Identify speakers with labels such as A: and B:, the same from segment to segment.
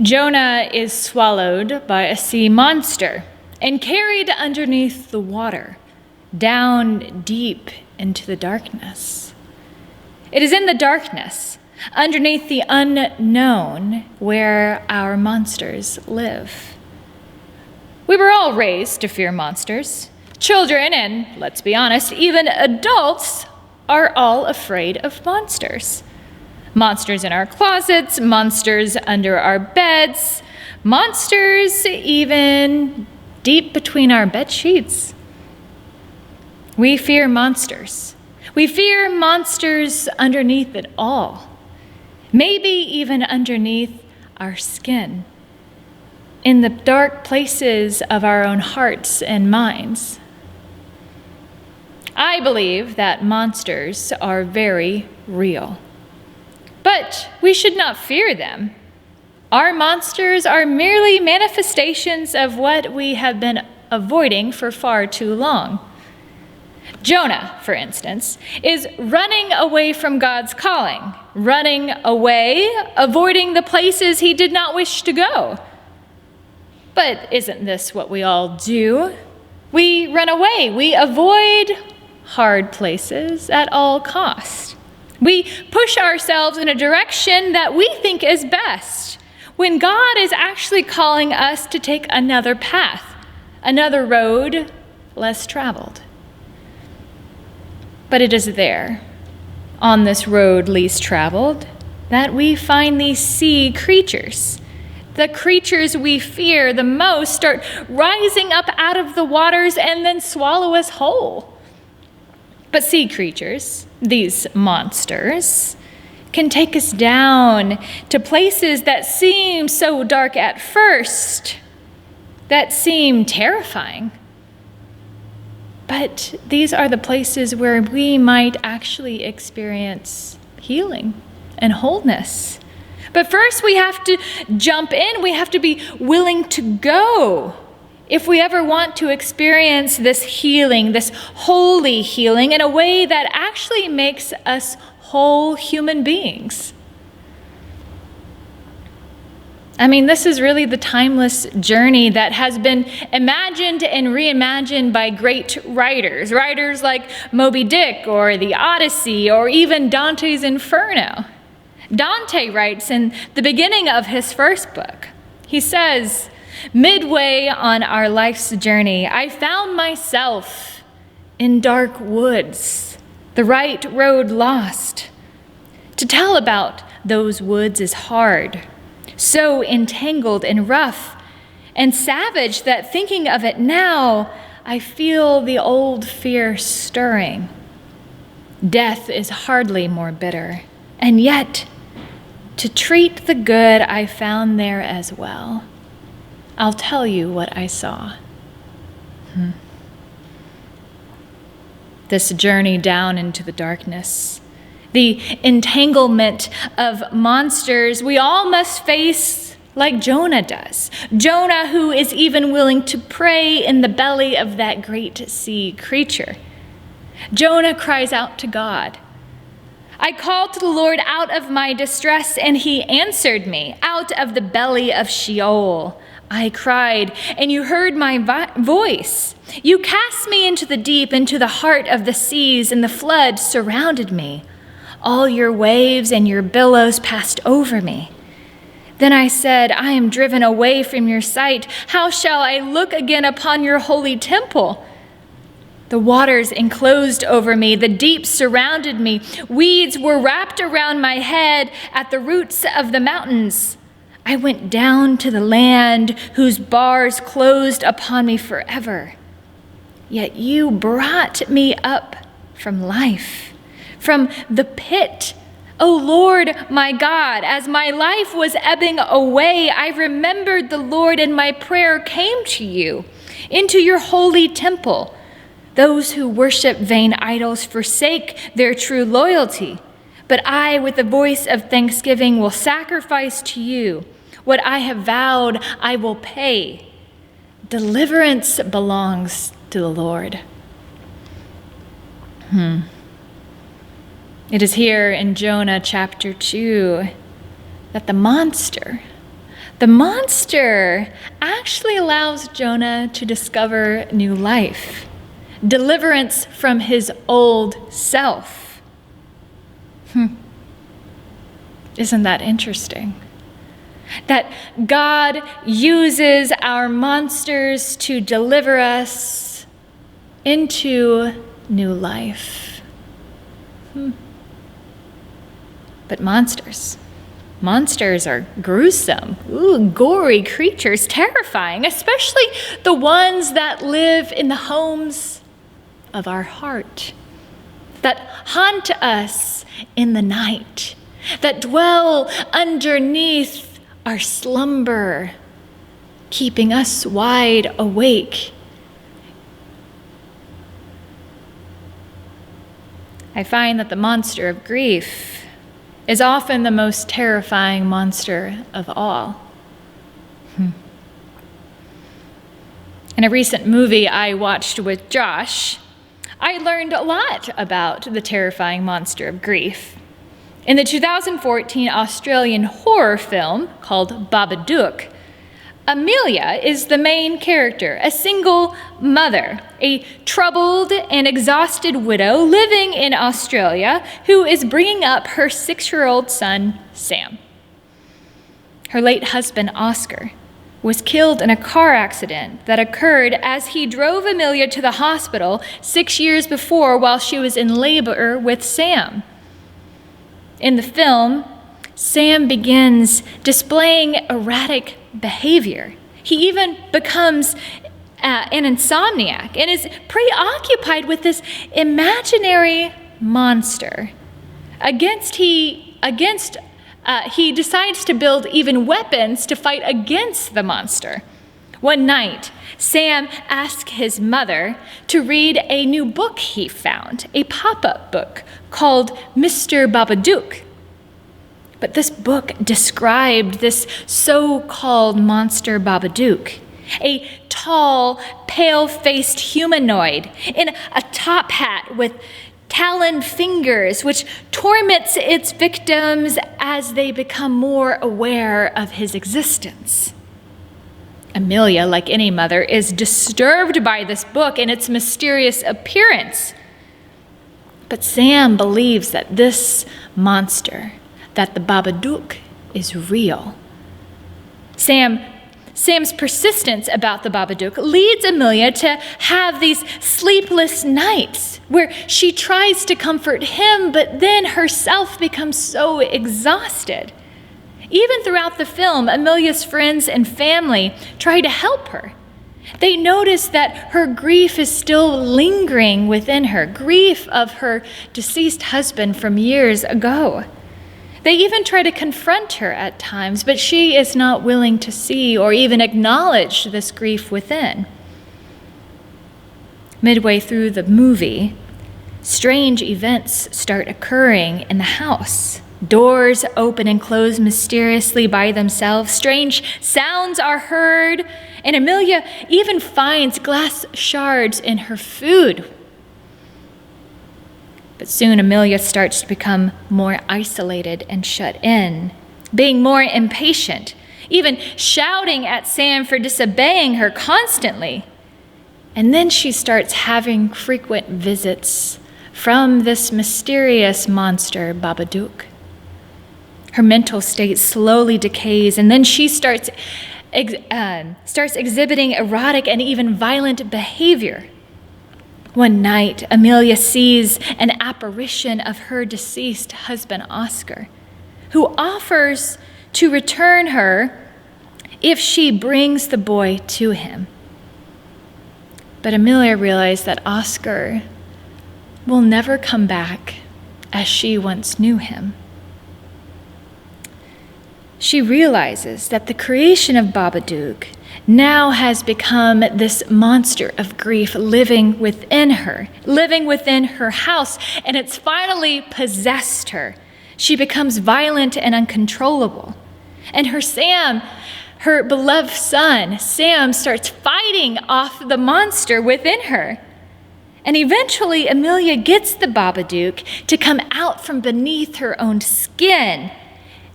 A: Jonah is swallowed by a sea monster and carried underneath the water, down deep into the darkness. It is in the darkness, underneath the unknown, where our monsters live. We were all raised to fear monsters. Children, and let's be honest, even adults are all afraid of monsters. Monsters in our closets, monsters under our beds, monsters even deep between our bed sheets. We fear monsters. We fear monsters underneath it all, maybe even underneath our skin, in the dark places of our own hearts and minds. I believe that monsters are very real. But we should not fear them. Our monsters are merely manifestations of what we have been avoiding for far too long. Jonah, for instance, is running away from God's calling, running away, avoiding the places he did not wish to go. But isn't this what we all do? We run away. We avoid hard places at all costs. We push ourselves in a direction that we think is best, when God is actually calling us to take another path, another road less traveled. But it is there, on this road least traveled, that we find these sea creatures. The creatures we fear the most start rising up out of the waters and then swallow us whole. But sea creatures, these monsters, can take us down to places that seem so dark at first, that seem terrifying. But these are the places where we might actually experience healing and wholeness. But first we have to jump in. We have to be willing to go. If we ever want to experience this healing, this holy healing, in a way that actually makes us whole human beings. I mean, this is really the timeless journey that has been imagined and reimagined by great writers. Writers like Moby Dick or the Odyssey or even Dante's Inferno. Dante writes in the beginning of his first book, he says, "Midway on our life's journey, I found myself in dark woods, the right road lost. To tell about those woods is hard, so entangled and rough and savage that thinking of it now, I feel the old fear stirring. Death is hardly more bitter, and yet to treat the good I found there as well. I'll tell you what I saw." This journey down into the darkness, the entanglement of monsters we all must face like Jonah does. Jonah, who is even willing to pray in the belly of that great sea creature. Jonah cries out to God. "I called to the Lord out of my distress, and he answered me. Out of the belly of Sheol I cried, and you heard my voice. You cast me into the deep, into the heart of the seas, and the flood surrounded me. All your waves and your billows passed over me. Then I said, I am driven away from your sight. How shall I look again upon your holy temple? The waters enclosed over me, the deep surrounded me. Weeds were wrapped around my head at the roots of the mountains. I went down to the land whose bars closed upon me forever. Yet you brought me up from life, from the pit. O Lord, my God, as my life was ebbing away, I remembered the Lord, and my prayer came to you, into your holy temple. Those who worship vain idols forsake their true loyalty. But I, with a voice of thanksgiving, will sacrifice to you. What I have vowed, I will pay. Deliverance belongs to the Lord." It is here in Jonah chapter 2 that the monster, The monster actually allows Jonah to discover new life, deliverance from his old self. Isn't that interesting? That God uses our monsters to deliver us into new life. But monsters are gruesome, gory creatures, terrifying, especially the ones that live in the homes of our heart, that haunt us in the night, that dwell underneath our slumber, keeping us wide awake. I find that the monster of grief is often the most terrifying monster of all. In a recent movie I watched with Josh, I learned a lot about the terrifying monster of grief. In the 2014 Australian horror film called Babadook, Amelia is the main character, a single mother, a troubled and exhausted widow living in Australia who is bringing up her 6-year-old son, Sam. Her late husband, Oscar, was killed in a car accident that occurred as he drove Amelia to the hospital 6 years before while she was in labor with Sam. In the film, Sam begins displaying erratic behavior. He even becomes an insomniac and is preoccupied with this imaginary monster. He decides to build even weapons to fight against the monster. One night, Sam asks his mother to read a new book he found, a pop-up book called Mr. Babadook. But this book described this so-called monster Babadook, a tall, pale-faced humanoid in a top hat with taloned fingers, which torments its victims as they become more aware of his existence. Amelia, like any mother, is disturbed by this book and its mysterious appearance. But Sam believes that this monster, that the Babadook, is real. Sam's persistence about the Babadook leads Amelia to have these sleepless nights where she tries to comfort him, but then herself becomes so exhausted. Even throughout the film, Amelia's friends and family try to help her. They notice that her grief is still lingering within her, grief of her deceased husband from years ago. They even try to confront her at times, but she is not willing to see or even acknowledge this grief within. Midway through the movie, strange events start occurring in the house. Doors open and close mysteriously by themselves. Strange sounds are heard, and Amelia even finds glass shards in her food. But soon Amelia starts to become more isolated and shut in, being more impatient, even shouting at Sam for disobeying her constantly. And then she starts having frequent visits from this mysterious monster, Babadook. Her mental state slowly decays, and then she starts exhibiting erotic and even violent behavior. One night, Amelia sees an apparition of her deceased husband, Oscar, who offers to return her if she brings the boy to him. But Amelia realized that Oscar will never come back as she once knew him. She realizes that the creation of Babadook now has become this monster of grief living within her house, and it's finally possessed her. She becomes violent and uncontrollable. And her beloved son, Sam, starts fighting off the monster within her. And eventually, Amelia gets the Babadook to come out from beneath her own skin.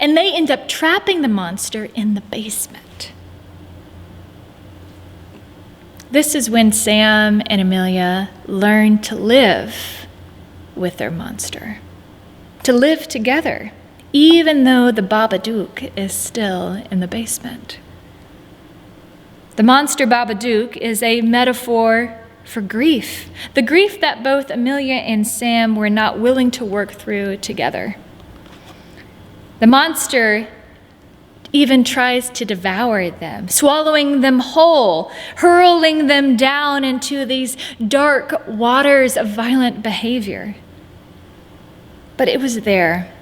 A: and they end up trapping the monster in the basement. This is when Sam and Amelia learn to live with their monster, to live together, even though the Babadook is still in the basement. The monster Babadook is a metaphor for grief, the grief that both Amelia and Sam were not willing to work through together. The monster even tries to devour them, swallowing them whole, hurling them down into these dark waters of violent behavior. But it was there,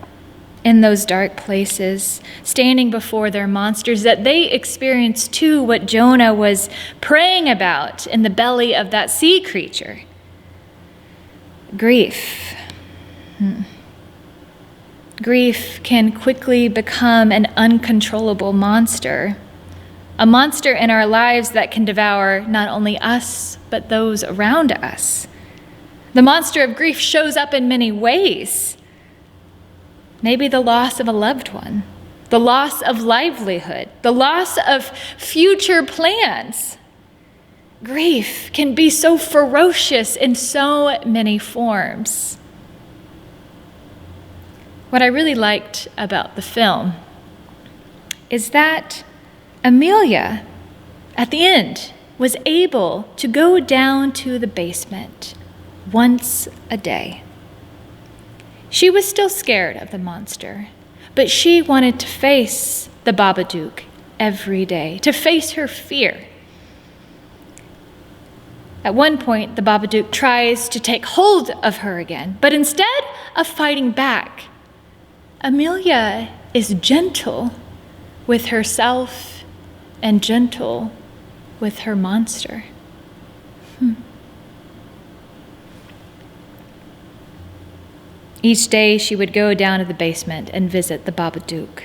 A: in those dark places, standing before their monsters, that they experienced too what Jonah was praying about in the belly of that sea creature: grief. Grief can quickly become an uncontrollable monster, a monster in our lives that can devour not only us, but those around us. The monster of grief shows up in many ways. Maybe the loss of a loved one, the loss of livelihood, the loss of future plans. Grief can be so ferocious in so many forms. What I really liked about the film is that Amelia, at the end, was able to go down to the basement once a day. She was still scared of the monster, but she wanted to face the Babadook every day, to face her fear. At one point, the Babadook tries to take hold of her again, but instead of fighting back, Amelia is gentle with herself and gentle with her monster. Each day she would go down to the basement and visit the Babadook.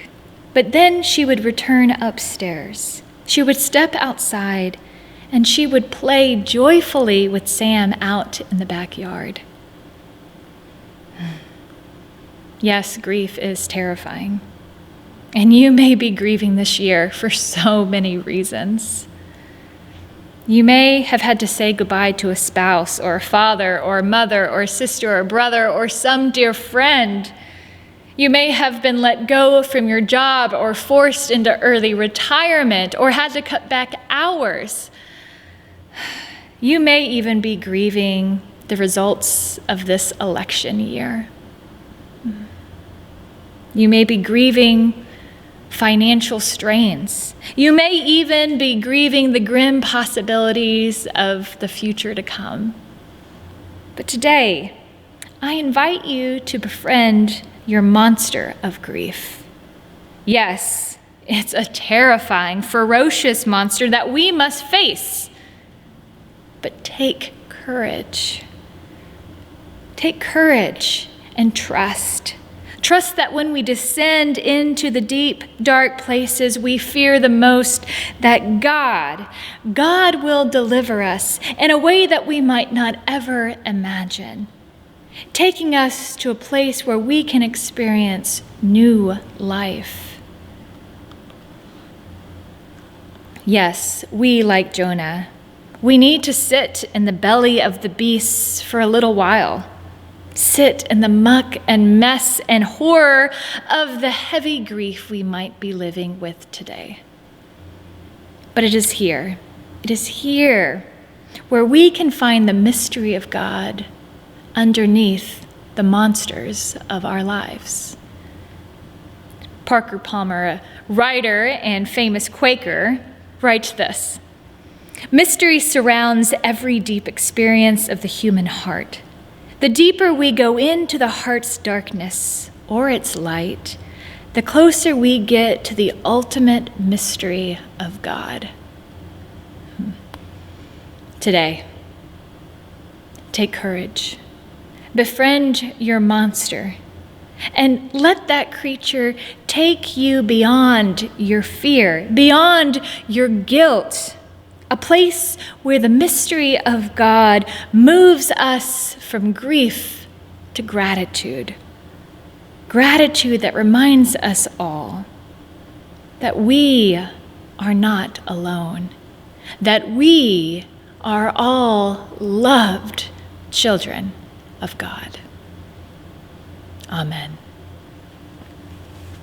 A: But then she would return upstairs. She would step outside and she would play joyfully with Sam out in the backyard. Yes, grief is terrifying. And you may be grieving this year for so many reasons. You may have had to say goodbye to a spouse or a father or a mother or a sister or a brother or some dear friend. You may have been let go from your job or forced into early retirement or had to cut back hours. You may even be grieving the results of this election year. You may be grieving financial strains. You may even be grieving the grim possibilities of the future to come. But today, I invite you to befriend your monster of grief. Yes, it's a terrifying, ferocious monster that we must face. But take courage. Take courage and trust. Trust that when we descend into the deep, dark places we fear the most, that God will deliver us in a way that we might not ever imagine, taking us to a place where we can experience new life. Yes, we, like Jonah, we need to sit in the belly of the beasts for a little while. Sit in the muck and mess and horror of the heavy grief we might be living with today. But it is here where we can find the mystery of God underneath the monsters of our lives. Parker Palmer, a writer and famous Quaker, writes this: "Mystery surrounds every deep experience of the human heart. The deeper we go into the heart's darkness or its light, the closer we get to the ultimate mystery of God." Today, take courage. Befriend your monster and let that creature take you beyond your fear, beyond your guilt, a place where the mystery of God moves us from grief to gratitude. Gratitude that reminds us all that we are not alone, that we are all loved children of God. Amen.